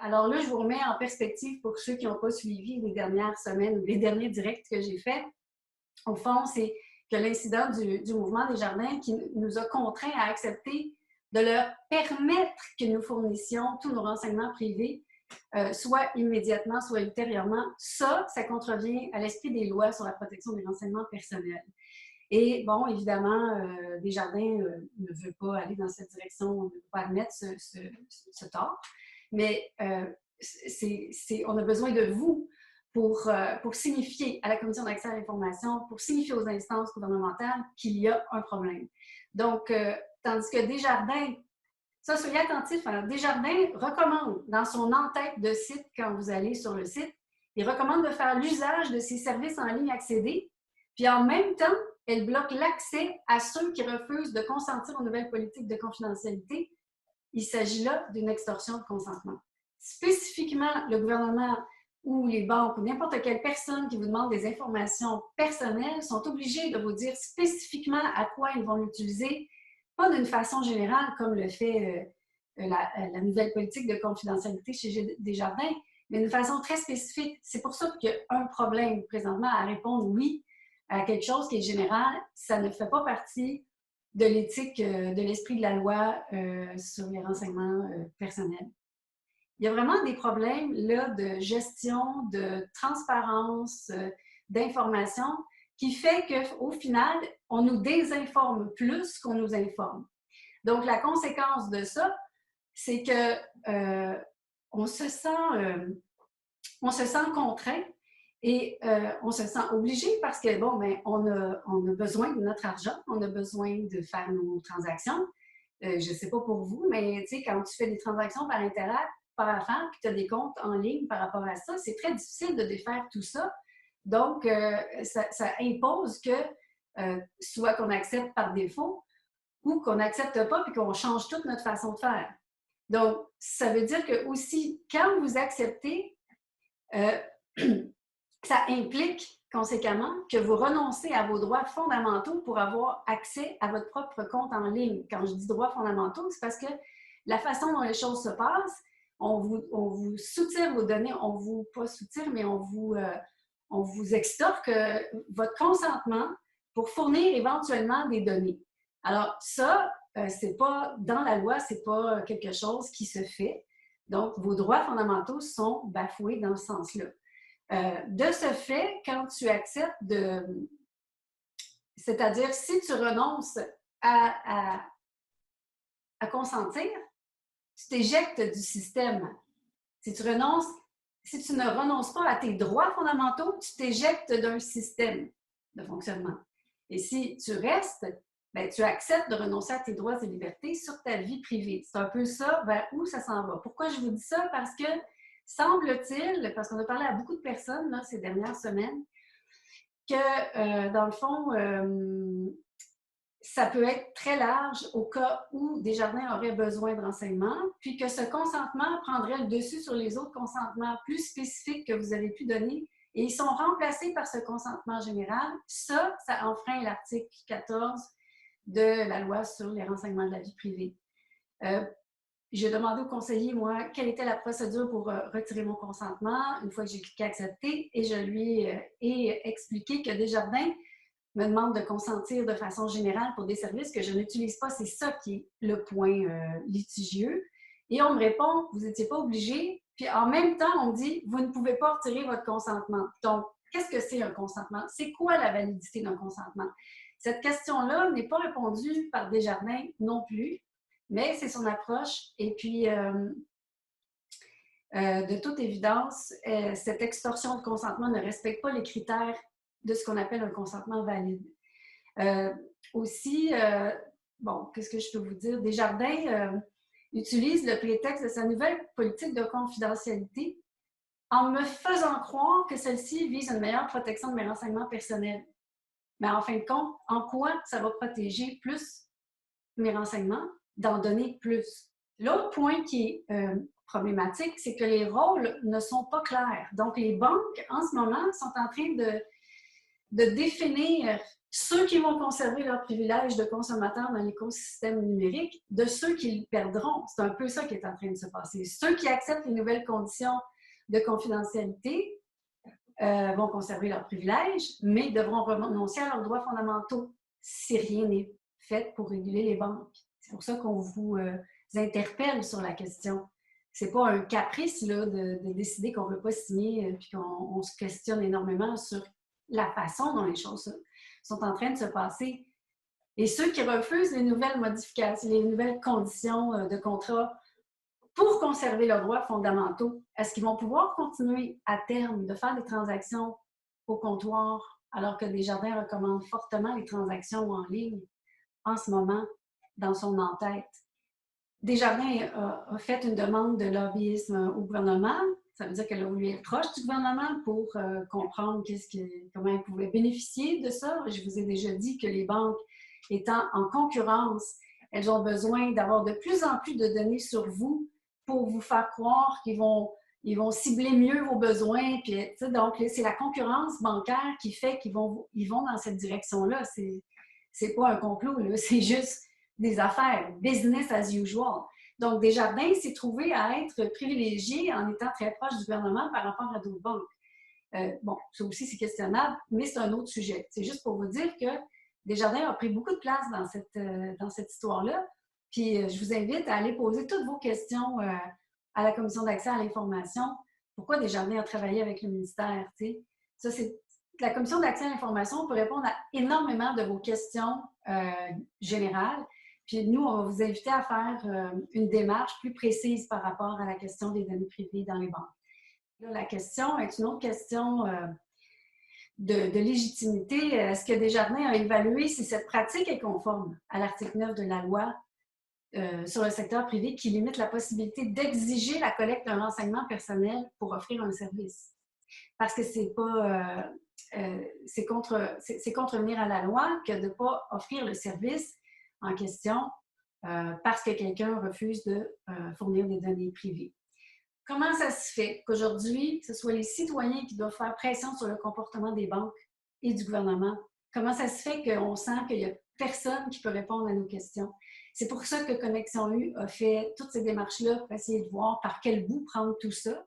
Alors là, je vous remets en perspective pour ceux qui n'ont pas suivi les dernières semaines ou les derniers directs que j'ai faits. Au fond, c'est que l'incident du mouvement Desjardins qui nous a contraints à accepter de leur permettre que nous fournissions tous nos renseignements privés, soit immédiatement, soit ultérieurement. Ça contrevient à l'esprit des lois sur la protection des renseignements personnels. Et bon, évidemment, Desjardins ne veut pas aller dans cette direction, on ne veut pas admettre ce tort, mais on a besoin de vous pour signifier à la Commission d'accès à l'information, pour signifier aux instances gouvernementales qu'il y a un problème. Donc, tandis que Desjardins, ça, soyez attentifs, hein, Desjardins recommande dans son en-tête de site, quand vous allez sur le site, il recommande de faire l'usage de ces services en ligne accédés, puis en même temps, elle bloque l'accès à ceux qui refusent de consentir aux nouvelles politiques de confidentialité. Il s'agit là d'une extorsion de consentement. Spécifiquement, le gouvernement ou les banques ou n'importe quelle personne qui vous demande des informations personnelles sont obligés de vous dire spécifiquement à quoi ils vont l'utiliser, pas d'une façon générale comme le fait la nouvelle politique de confidentialité chez Desjardins, mais d'une façon très spécifique. C'est pour ça qu'il y a un problème présentement à répondre oui à quelque chose qui est général. Ça ne fait pas partie de l'éthique, de l'esprit de la loi sur les renseignements personnels. Il y a vraiment des problèmes là, de gestion, de transparence, d'information, qui fait qu'au final, on nous désinforme plus qu'on nous informe. Donc, la conséquence de ça, c'est que on se sent contraint et on se sent obligé parce que, bon, ben, on a besoin de notre argent, on a besoin de faire nos transactions. Je ne sais pas pour vous, mais tu sais, quand tu fais des transactions par Interac, par affaire, puis tu as des comptes en ligne par rapport à ça, c'est très difficile de défaire tout ça. Donc, ça impose que soit qu'on accepte par défaut ou qu'on n'accepte pas puis qu'on change toute notre façon de faire. Donc, ça veut dire que aussi, quand vous acceptez, ça implique conséquemment que vous renoncez à vos droits fondamentaux pour avoir accès à votre propre compte en ligne. Quand je dis droits fondamentaux, c'est parce que la façon dont les choses se passent, on vous soutire vos données, pas soutire, mais on vous extorque votre consentement pour fournir éventuellement des données. Alors ça, c'est pas dans la loi, c'est pas quelque chose qui se fait. Donc, vos droits fondamentaux sont bafoués dans ce sens-là. De ce fait, quand tu acceptes c'est-à-dire si tu renonces à consentir, tu t'éjectes du système. Si tu ne renonces pas à tes droits fondamentaux, tu t'éjectes d'un système de fonctionnement. Et si tu restes, ben, tu acceptes de renoncer à tes droits et libertés sur ta vie privée. C'est un peu ça vers où ça s'en va. Pourquoi je vous dis ça? Parce que semble-t-il, parce qu'on a parlé à beaucoup de personnes là, ces dernières semaines, que dans le fond, ça peut être très large au cas où Desjardins aurait besoin de renseignements, puis que ce consentement prendrait le dessus sur les autres consentements plus spécifiques que vous avez pu donner, et ils sont remplacés par ce consentement général. Ça enfreint l'article 14 de la loi sur les renseignements de la vie privée. J'ai demandé au conseiller, moi, quelle était la procédure pour retirer mon consentement une fois que j'ai cliqué « Accepter » et je lui ai expliqué que Desjardins me demande de consentir de façon générale pour des services que je n'utilise pas. C'est ça qui est le point litigieux. Et on me répond, vous n'étiez pas obligé. Puis en même temps, on me dit, vous ne pouvez pas retirer votre consentement. Donc, qu'est-ce que c'est un consentement? C'est quoi la validité d'un consentement? Cette question-là n'est pas répondue par Desjardins non plus, mais c'est son approche. Et puis, de toute évidence, cette extorsion de consentement ne respecte pas les critères de ce qu'on appelle un consentement valide. Aussi, bon, qu'est-ce que je peux vous dire? Desjardins utilise le prétexte de sa nouvelle politique de confidentialité en me faisant croire que celle-ci vise une meilleure protection de mes renseignements personnels. Mais en fin de compte, en quoi ça va protéger plus mes renseignements? D'en donner plus. L'autre point qui est problématique, c'est que les rôles ne sont pas clairs. Donc, les banques, en ce moment, sont en train de définir ceux qui vont conserver leurs privilèges de consommateurs dans l'écosystème numérique de ceux qui le perdront. C'est un peu ça qui est en train de se passer. Ceux qui acceptent les nouvelles conditions de confidentialité vont conserver leurs privilèges, mais devront renoncer à leurs droits fondamentaux si rien n'est fait pour réguler les banques. C'est pour ça qu'on vous interpelle sur la question. C'est pas un caprice là, de décider qu'on ne veut pas signer puis qu'on se questionne énormément sur la façon dont les choses sont en train de se passer. Et ceux qui refusent les nouvelles modifications, les nouvelles conditions de contrat pour conserver leurs droits fondamentaux, est-ce qu'ils vont pouvoir continuer à terme de faire des transactions au comptoir alors que Desjardins recommande fortement les transactions en ligne en ce moment dans son en-tête? Desjardins a fait une demande de lobbyisme au gouvernement. Ça veut dire qu'elle a voulu être proche du gouvernement pour comprendre comment elle pouvait bénéficier de ça. Je vous ai déjà dit que les banques étant en concurrence, elles ont besoin d'avoir de plus en plus de données sur vous pour vous faire croire qu'ils vont cibler mieux vos besoins. Puis, donc, c'est la concurrence bancaire qui fait qu'ils vont dans cette direction-là. C'est pas un complot, c'est juste des affaires, business as usual. Donc, Desjardins s'est trouvé à être privilégié en étant très proche du gouvernement par rapport à d'autres banques. Bon, ça aussi, c'est questionnable, mais c'est un autre sujet. C'est juste pour vous dire que Desjardins a pris beaucoup de place dans cette histoire-là. Puis, je vous invite à aller poser toutes vos questions à la Commission d'accès à l'information. Pourquoi Desjardins a travaillé avec le ministère? T'sais? Ça, c'est la Commission d'accès à l'information peut répondre à énormément de vos questions générales. Puis nous, on va vous inviter à faire une démarche plus précise par rapport à la question des données privées dans les banques. Là, la question est une autre question de légitimité. Est-ce que Desjardins a évalué si cette pratique est conforme à l'article 9 de la loi sur le secteur privé qui limite la possibilité d'exiger la collecte d'un renseignement personnel pour offrir un service? Parce que c'est pas... c'est contrevenir à la loi que de ne pas offrir le service en question parce que quelqu'un refuse de fournir des données privées. Comment ça se fait qu'aujourd'hui, ce soit les citoyens qui doivent faire pression sur le comportement des banques et du gouvernement? Comment ça se fait qu'on sent qu'il n'y a personne qui peut répondre à nos questions? C'est pour ça que Connexion U a fait toutes ces démarches-là pour essayer de voir par quel bout prendre tout ça.